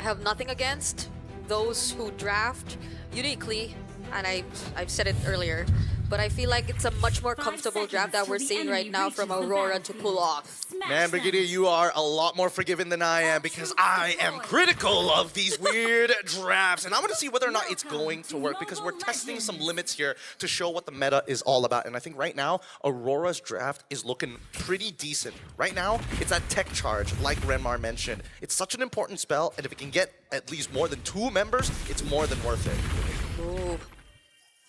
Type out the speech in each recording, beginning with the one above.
have nothing against those who draft uniquely, and I've said it earlier, but I feel like it's a much more comfortable draft that we're seeing right now from Aurora to pull off. Man, Brigadier, you are a lot more forgiving than I am because I am critical of these weird drafts. And I want to see whether or not it's going to work because we're testing some limits here to show what the meta is all about. And I think right now, Aurora's draft is looking pretty decent. Right now, it's that tech charge, like Renmar mentioned. It's such an important spell, and if it can get at least more than 2 members, it's more than worth it. Ooh.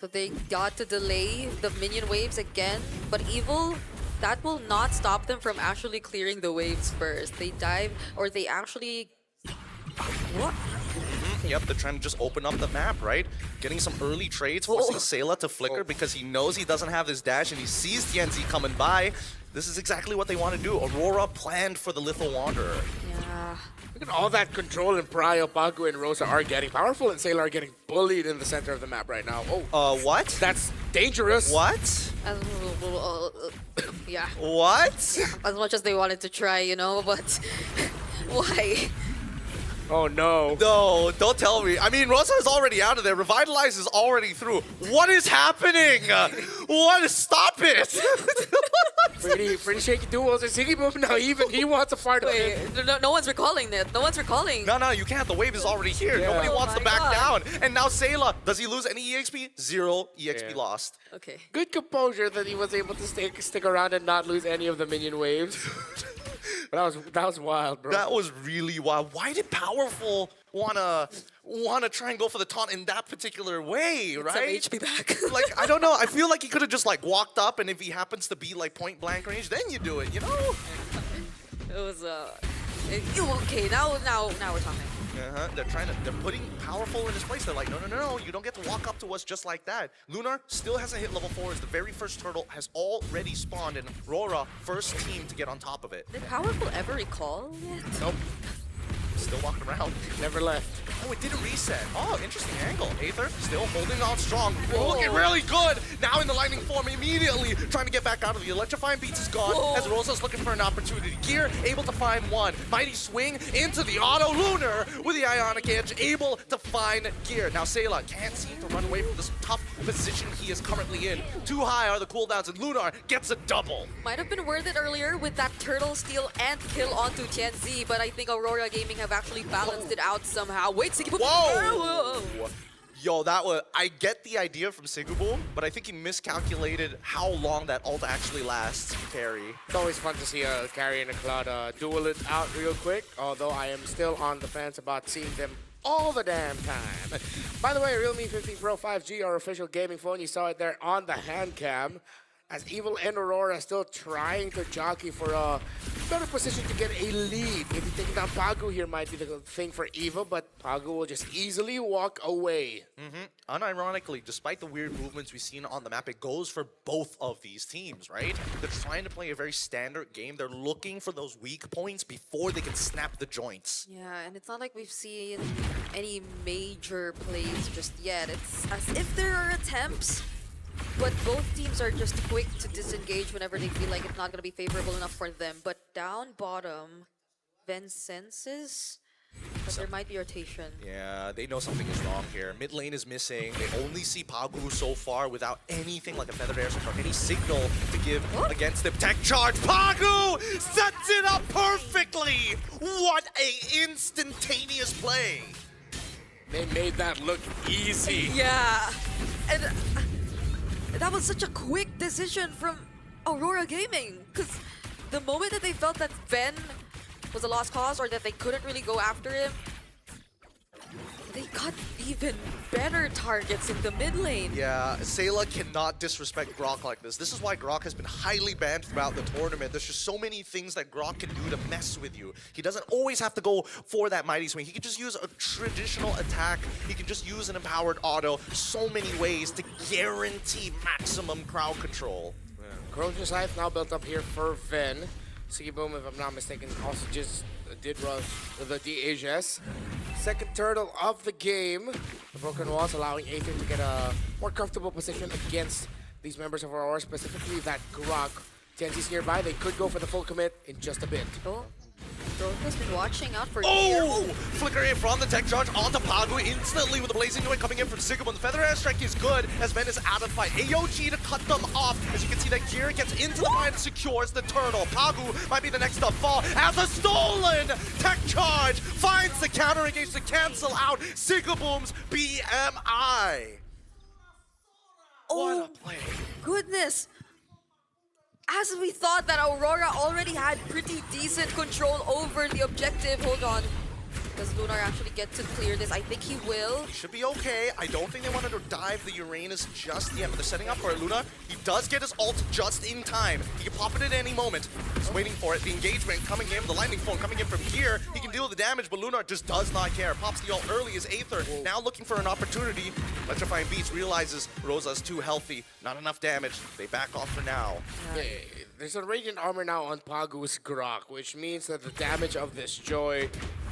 So they got to delay the minion waves again, but Evil, that will not stop them from actually clearing the waves first. They dive, or they actually... What? Yep, they're trying to just open up the map, right? Getting some early trades, forcing Sayla to flicker because he knows he doesn't have this dash and he sees TNZ coming by. This is exactly what they want to do. Aurora planned for the Little Wanderer. Yeah. Look at all that control and Prio, Pagu, and Rosa are getting. Powerful and Sailor are getting bullied in the center of the map right now. Oh, What? that's dangerous. What? Yeah. What? As much as they wanted to try, you know, but why? Oh no. No, don't tell me. I mean, Rosa is already out of there. Revitalize is already through. What is happening? What? Stop it! pretty shaky duels. And Ziggy Boom now even he wants a fart of it. Wait, no one's recalling it. No one's recalling. No, you can't. The wave is already here. Yeah. Nobody Oh wants to my back God. down. And now Sayla, does he lose any EXP? 0 EXP Yeah. lost. Okay. Good composure that he was able to stick around and not lose any of the minion waves. But that was wild, bro. That was really wild. Why did Powerful wanna try and go for the taunt in that particular way, right? Some HP back. Like, I don't know. I feel like he could have just like walked up, and if he happens to be like point blank range, then you do it, you know? It was okay. Now we're talking. They're putting Powerful in his place. They're like, no, you don't get to walk up to us just like that. Lunar still hasn't hit level 4 as the very first turtle has already spawned, and Aurora, first team to get on top of it. Did Powerful ever recall yet? Nope. Still walking around. Never left. Oh, it didn't reset. Oh, interesting angle. Aether still holding on strong. Whoa. Looking really good. Now in the lightning form immediately. Trying to get back out of the electrifying beats is gone. Whoa. As Rosa's looking for an opportunity. Gear able to find one. Mighty swing into the auto. Lunar with the Ionic Edge able to find Gear. Now Sayla can't seem to run away from this tough position he is currently in. Too high are the cooldowns and Lunar gets a double. Might have been worth it earlier with that turtle steal and kill onto TNZ, but I think Aurora Gaming have actually balanced it out somehow. Wait, Siggy Boom. Whoa! Yo, I get the idea from Sigubul, but I think he miscalculated how long that ult actually lasts, carry. It's always fun to see a carry and a Cloud duel it out real quick, although I am still on the fence about seeing them all the damn time. By the way, Realme 15 Pro 5G, our official gaming phone, you saw it there on the hand cam. As Evil and Aurora still trying to jockey for a better position to get a lead. Maybe taking down Pagu here might be the thing for Evil, but Pagu will just easily walk away. Unironically, despite the weird movements we've seen on the map, it goes for both of these teams, right? They're trying to play a very standard game. They're looking for those weak points before they can snap the joints. Yeah, and it's not like we've seen any major plays just yet. It's as if there are attempts, but both teams are just quick to disengage whenever they feel like it's not going to be favorable enough for them. But down bottom, Ven senses that there might be rotation. Yeah, they know something is wrong here. Mid lane is missing. They only see Pagu so far without anything like a feathered airship or any signal to give against them. Tech charge. Pagu sets it up perfectly. What a instantaneous play. They made that look easy. Yeah, and that was such a quick decision from Aurora Gaming, because the moment that they felt that Ven was a lost cause or that they couldn't really go after him, they got even better targets in the mid lane. Yeah, Sayla cannot disrespect Grok like this. This is why Grok has been highly banned throughout the tournament. There's just so many things that Grok can do to mess with you. He doesn't always have to go for that mighty swing. He can just use a traditional attack. He can just use an empowered auto. So many ways to guarantee maximum crowd control. Corrosion Scythe now built up here for Ven. Siggy Boom, if I'm not mistaken, also just did run the DHS. Second turtle of the game. The broken walls allowing Aether to get a more comfortable position against these members of Aurora, specifically that Grok. TNT's nearby, they could go for the full commit in just a bit. Oh, Aurora has been watching out for Gear. Oh! Flicker in from the tech charge onto Pagu instantly with the blazing joint coming in from Sigmund. The feather airstrike is good as Ben is out of fight. AOG to cut them off. As you can see, that Gear gets into the fight and secures the turtle. Pagu might be the next to fall as a stolen tech charge finds the counter engage to cancel out Sigaboom's BMI. What a play. Goodness. As we thought that Aurora already had pretty decent control over the objective. Hold on. Does Lunar actually get to clear this? I think he will. He should be okay. I don't think they wanted to dive the Uranus just yet, but they're setting up for it. Luna, he does get his ult just in time. He can pop it at any moment. He's waiting for it. The engagement coming in, the lightning form coming in from here. He can deal the damage, but Lunar just does not care. Pops the ult early as Aether. Now looking for an opportunity. Electrifying Beats realizes Rosa's too healthy. Not enough damage. They back off for now. Hey, there's a Radiant Armor now on Pagu's Grok, which means that the damage of this Joy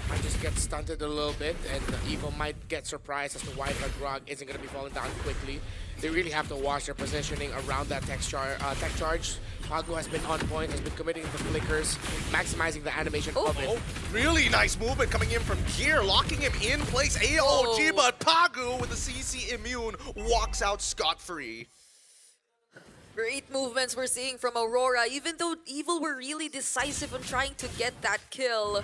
might just get stunted a little bit, and Evil might get surprised as to why the Grok isn't going to be falling down quickly. They really have to watch their positioning around that tech charge. Pagu has been on point, has been committing the flickers, maximizing the animation of it. Oh, really nice movement coming in from Gear, locking him in place. AOG, but Pagu with the CC immune walks out scot-free. Great movements we're seeing from Aurora. Even though Evil were really decisive in trying to get that kill,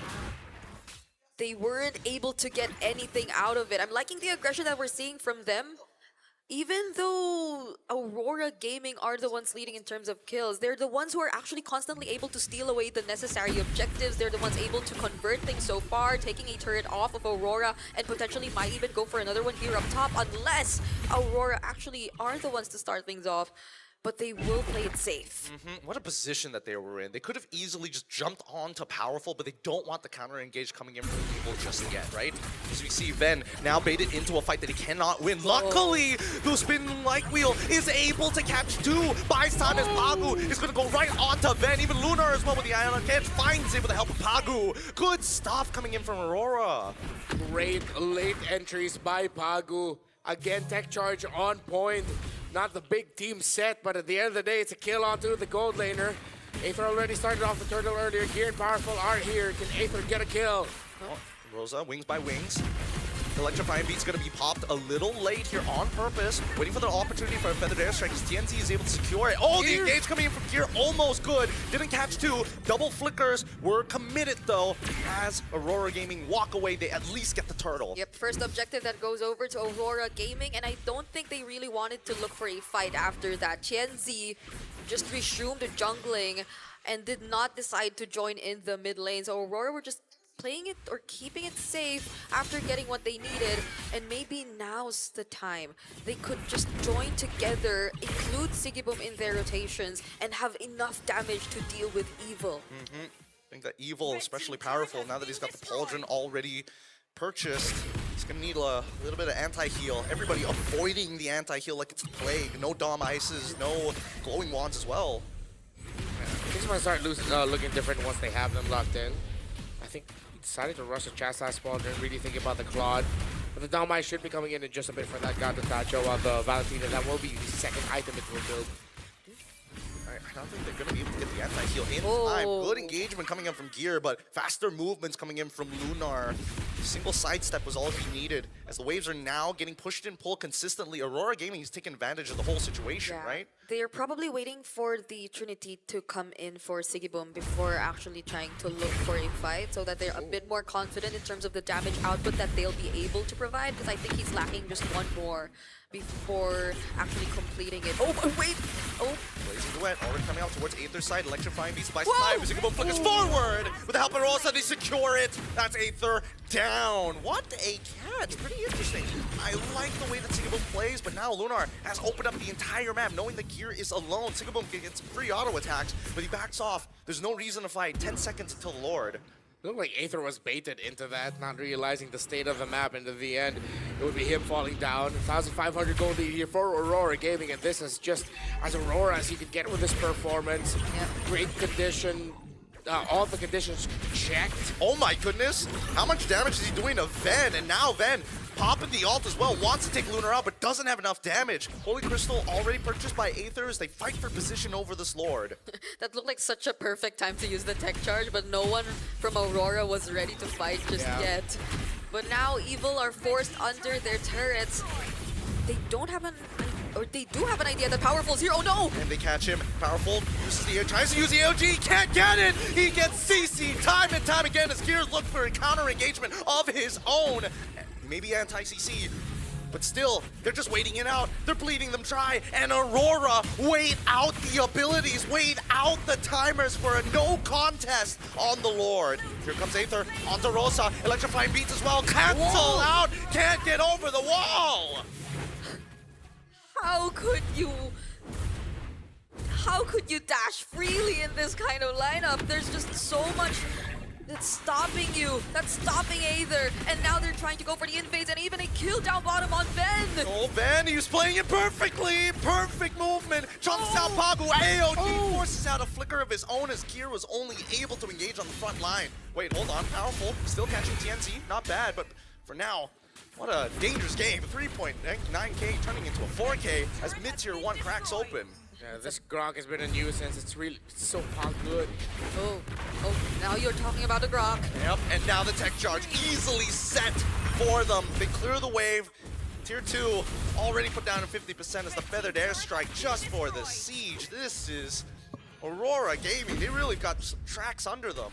they weren't able to get anything out of it. I'm liking the aggression that we're seeing from them. Even though Aurora Gaming are the ones leading in terms of kills, they're the ones who are actually constantly able to steal away the necessary objectives. They're the ones able to convert things so far, taking a turret off of Aurora and potentially might even go for another one here up top, unless Aurora actually are the ones to start things off. But they will play it safe. What a position that they were in. They could have easily just jumped on to Powerful, but they don't want the counter engage coming in from Evil just yet, right? As we see Ven now baited into a fight that he cannot win. Luckily, the spin light wheel is able to catch two. Buys time as Pagu is going to go right onto Ven. Even Lunar as well with the Ion Catch finds it with the help of Pagu. Good stuff coming in from Aurora. Great late entries by Pagu. Again, tech charge on point. Not the big team set, but at the end of the day, it's a kill onto the gold laner. Aether already started off the turtle earlier. Gear and Powerful are here. Can Aether get a kill? Oh, Rosa, wings by wings. Electrifying Beat's going to be popped a little late here on purpose, waiting for the opportunity for a feathered airstrike as TNT is able to secure it. Oh, the engage coming in from Gear, almost good. Didn't catch two. Double flickers were committed though. As Aurora Gaming walk away, they at least get the turtle. Yep, first objective that goes over to Aurora Gaming, and I don't think they really wanted to look for a fight after that. Tianzi just resumed jungling and did not decide to join in the mid lane, so Aurora were just playing it or keeping it safe after getting what they needed, and maybe now's the time. They could just join together, include Sigiboom in their rotations, and have enough damage to deal with Evil. I think that Evil, especially Powerful, now that he's got the Pauldron already purchased, he's going to need a little bit of anti-heal. Everybody avoiding the anti-heal like it's the plague. No Dom Ices, no Glowing Wands as well. Things might start looking different once they have them locked in. I think he decided to rush the Chastise spawn, didn't really think about the Claude. But the Dom Ice should be coming in just a bit for that God to Tacho on the Valentina. That will be the second item it will build. I don't think they're going to be able to get the anti-heal in time. Good engagement coming in from Gear, but faster movements coming in from Lunar. Single sidestep was all he needed. As the waves are now getting pushed and pulled consistently, Aurora Gaming is taking advantage of the whole situation, right? They're probably waiting for the Trinity to come in for Sigiboom before actually trying to look for a fight, so that they're a bit more confident in terms of the damage output that they'll be able to provide, because I think he's lacking just one more before actually completing it. Oh, wait! Oh! Blazing Duet already coming out towards Aether's side. Electrifying Beast by time. Sigiboom flickers forward! With the help of Rosa, they secure it! That's Aether down! What a catch! Pretty interesting. I like the way that Sigiboom plays, but now Lunar has opened up the entire map, knowing the Gear is alone. Sigiboom gets free auto attacks, but he backs off. There's no reason to fight. 10 seconds until Lord. It looked like Aether was baited into that, not realizing the state of the map, and in the end, it would be him falling down. 1,500 gold lead here for Aurora Gaming, and this is just as Aurora as he could get with his performance. Great condition, all the conditions checked. Oh my goodness. How much damage is he doing to Ven? And now Ven popping the ult as well. Wants to take Lunar out, but doesn't have enough damage. Holy Crystal already purchased by Aether as they fight for position over this Lord. That looked like such a perfect time to use the tech charge, but no one from Aurora was ready to fight just yet. But now Evil are forced under their turrets. They don't have they do have an idea that Powerful's here. Oh no! And they catch him. Powerful uses tries to use the AOG, can't get it! He gets CC time and time again as Gears look for a counter engagement of his own. Maybe anti-CC, but still, they're just waiting it out. They're bleeding them dry, and Aurora wait out the abilities, wait out the timers for a no contest on the Lord. Here comes Aether onto Rosa, electrifying beats as well, cancel out, can't get over the wall! How could you dash freely in this kind of lineup? There's just so much that's stopping you. That's stopping Aether. And now they're trying to go for the invades and even a kill down bottom on Ven. Oh, Ven, he was playing it perfectly. Perfect movement. Chunks out Pagu. AOG forces out a flicker of his own as Gear was only able to engage on the front line. Wait, hold on. Powerful. Still catching TNC. Not bad, but for now, what a dangerous game. 3.9K turning into a 4K as mid-tier 1 cracks open. Yeah, this Grok has been a nuisance. It's so good. Oh, now you're talking about the Grok. Yep, and now the tech charge easily set for them. They clear the wave. Tier 2 already put down at 50% as the feathered airstrike just for the siege. This is Aurora Gaming. They really got some tracks under them.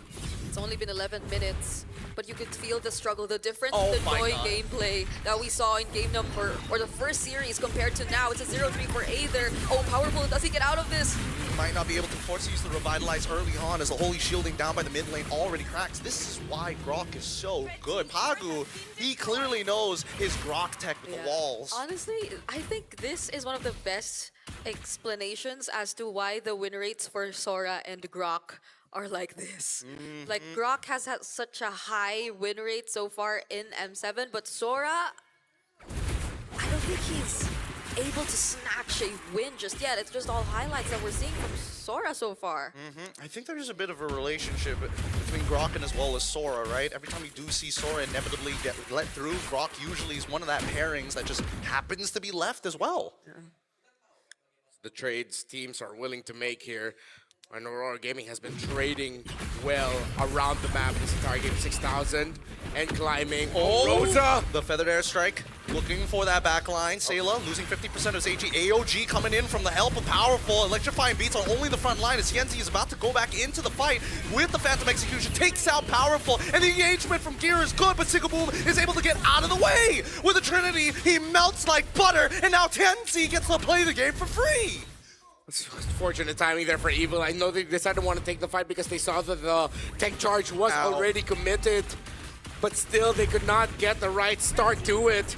It's only been 11 minutes, but you could feel the struggle, the difference Oh in the my Joy God. gameplay that we saw in game number, or the first series compared to now. It's a 0-3 for Aether. Oh, Powerful, does he get out of this? Might not be able to force use the Revitalize early on as the Holy Shielding down by the mid lane already cracks. This is why Grok is so good. Pagu, he clearly knows his Grok tech with the walls. Honestly, I think this is one of the best explanations as to why the win rates for Sora and Grok are like this. Like, Grok has had such a high win rate so far in M7, but Sora, I don't think he's able to snatch a win just yet. It's just all highlights that we're seeing from Sora so far. I think there's a bit of a relationship between Grok and as well as Sora, right? Every time you do see Sora inevitably get let through, Grok usually is one of that pairings that just happens to be left as well. The trades teams are willing to make here. And Aurora Gaming has been trading well around the map this entire game. 6,000 and climbing. Oh, Rosa! The feathered airstrike, looking for that back line. Sayla losing 50% of his AG. AOG coming in from the help of Powerful. Electrifying beats on only the front line as Yenzi is about to go back into the fight with the Phantom Execution. Takes out Powerful, and the engagement from Gear is good, but Sigaboom is able to get out of the way. With the Trinity, he melts like butter, and now Tenzi gets to play the game for free. It's fortunate timing there for Evil. I know they decided to want to take the fight because they saw that the tech charge was already committed, but still they could not get the right start to it.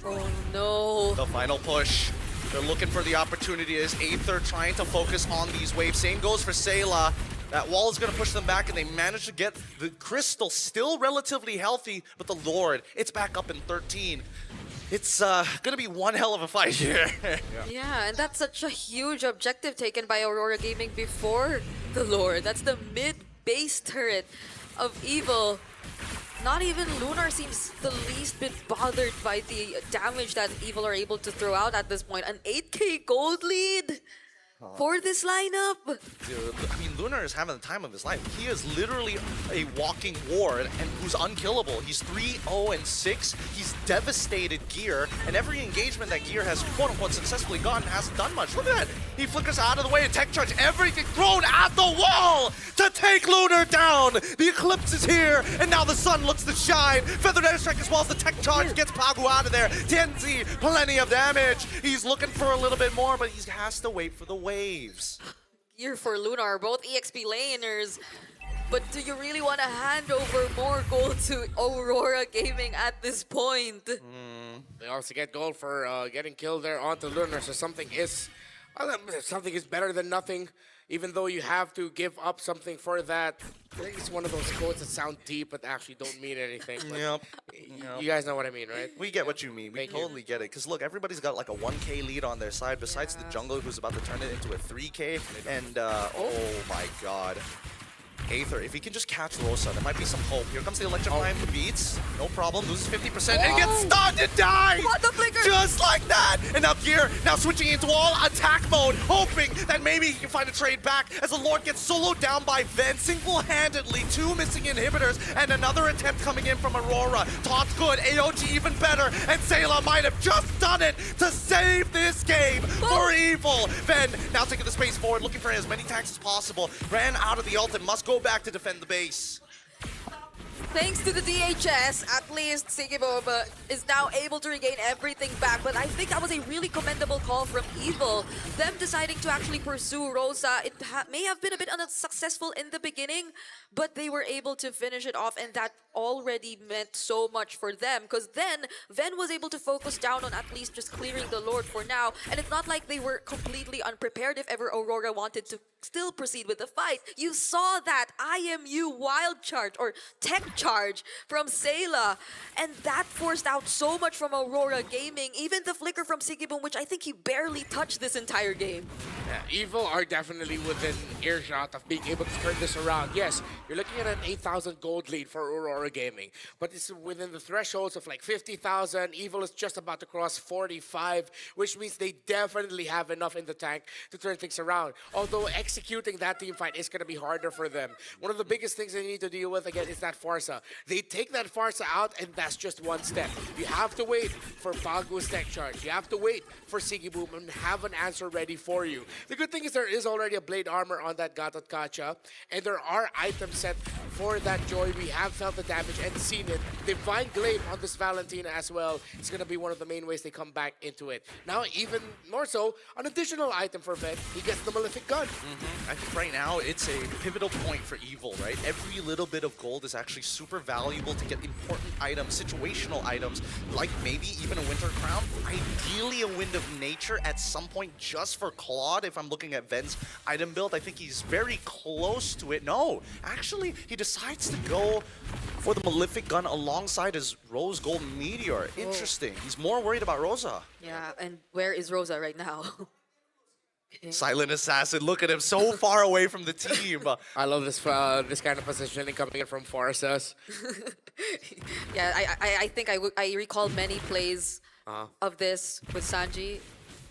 Oh no. The final push. They're looking for the opportunity as Aether trying to focus on these waves. Same goes for Sayla. That wall is going to push them back, and they manage to get the Crystal still relatively healthy, but the Lord, it's back up in 13. It's going to be one hell of a fight here. Yeah, and that's such a huge objective taken by Aurora Gaming before the Lord. That's the mid-base turret of Evil. Not even Lunar seems the least bit bothered by the damage that Evil are able to throw out at this point. An 8K gold lead for this lineup. Dude, I mean, Lunar is having the time of his life. He is literally a walking ward and who's unkillable. He's 3-0-6. He's devastated Gear, and every engagement that Gear has quote-unquote successfully gotten hasn't done much. Look at that. He flickers out of the way and tech charge, everything thrown at the wall to take Lunar down. The eclipse is here, and now the sun looks to shine. Feathered airstrike as well as the tech charge gets Pagu out of there. Tenzi, plenty of damage. He's looking for a little bit more, but he has to wait for the waves. Gear for Lunar, both EXP laners. But do you really want to hand over more gold to Aurora Gaming at this point? They also get gold for getting killed there onto Lunar, so something is better than nothing, even though you have to give up something for that. I think it's one of those quotes that sound deep but actually don't mean anything. But Yep. you guys know what I mean, right? We get what you mean. We totally get it. Because look, everybody's got like a 1K lead on their side besides the jungler who's about to turn it into a 3K. And oh my god. Aether, if he can just catch Rosa, there might be some hope. Here comes the Electrifying beats. No problem, loses 50% and gets stunned and dies! What the flicker? Just like that! And now Gear now switching into all attack mode, hoping that maybe he can find a trade back as the Lord gets soloed down by Ven single-handedly. 2 missing inhibitors and another attempt coming in from Aurora. Taut's good, AOT even better, and Sayla might have just done it to save this game for Evil. Ven now taking the space forward, looking for as many tanks as possible. Ran out of the ult and must go back to defend the base. Thanks to the DHS, at least Sigibo is now able to regain everything back. But I think that was a really commendable call from Evil. Them deciding to actually pursue Rosa. It may have been a bit unsuccessful in the beginning, but they were able to finish it off, and that already meant so much for them. Because then, Ven was able to focus down on at least just clearing the Lord for now. And it's not like they were completely unprepared if ever Aurora wanted to still proceed with the fight. You saw that IMU wild charge or tech charge from Sayla, and that forced out so much from Aurora Gaming. Even the flicker from Sigiboom, which I think he barely touched this entire game. Yeah, Evil are definitely within earshot of being able to turn this around. Yes, you're looking at an 8,000 gold lead for Aurora Gaming, but it's within the thresholds of like 50,000. Evil is just about to cross 45, which means they definitely have enough in the tank to turn things around. Although executing that team fight is going to be harder for them. One of the biggest things they need to deal with again is that Farsa. They take that Farsa out, and that's just one step. You have to wait for Bagu's tech charge. You have to wait for Sigiboom and have an answer ready for you. The good thing is there is already a blade armor on that Gatot Kacha, and there are items set for that Joy. We have felt the damage and seen it. Divine Glaive on this Valentina as well. It's going to be one of the main ways they come back into it. Now, even more so, an additional item for Ven. He gets the Malefic Gun. I think right now it's a pivotal point for Evil, right? Every little bit of gold is actually super valuable to get important items, situational items, like maybe even a Winter Crown. Ideally a Wind of Nature at some point just for Claude. If I'm looking at Ven's item build, I think he's very close to it. No, actually, he decides to go for the Malefic Gun alongside his Rose Gold Meteor. Interesting. He's more worried about Rosa. Yeah, and where is Rosa right now? Silent Assassin, look at him, so far away from the team. I love this this kind of positioning coming in from Farsas. Yeah, I think I recall many plays of this with Sanji,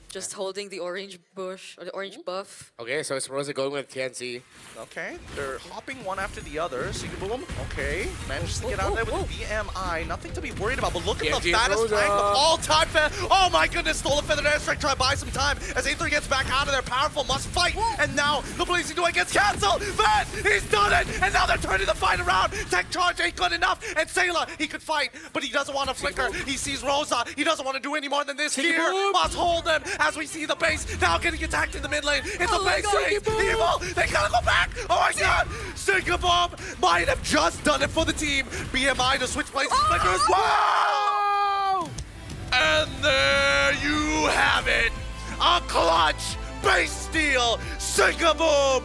just holding the orange bush or the orange buff. Okay, so it's Rosa going with TNC. Okay, they're hopping one after the other. Sigiboom, okay, manages to get out there with the BMI. Nothing to be worried about, but look at the TNT fattest Rosa. tank of all time. Oh my goodness, stole a feathered airstrike, try to buy some time. As Aether gets back out of there, powerful, must fight. And now the Blazing Duel gets cancelled. Ven, he's done it. And now they're turning the fight around. Tech charge ain't good enough. And Sayla, he could fight, but he doesn't want to flicker. He sees Rosa. He doesn't want to do any more than this here. Must hold him as we see the base now getting attacked in the mid lane. It's a base race. Evil, they gotta go back. Oh my god. Sigiboom might have just done it for the team. BMI to switch places. Flickers. Wow! And there you have it. A clutch base steal. Sigiboom.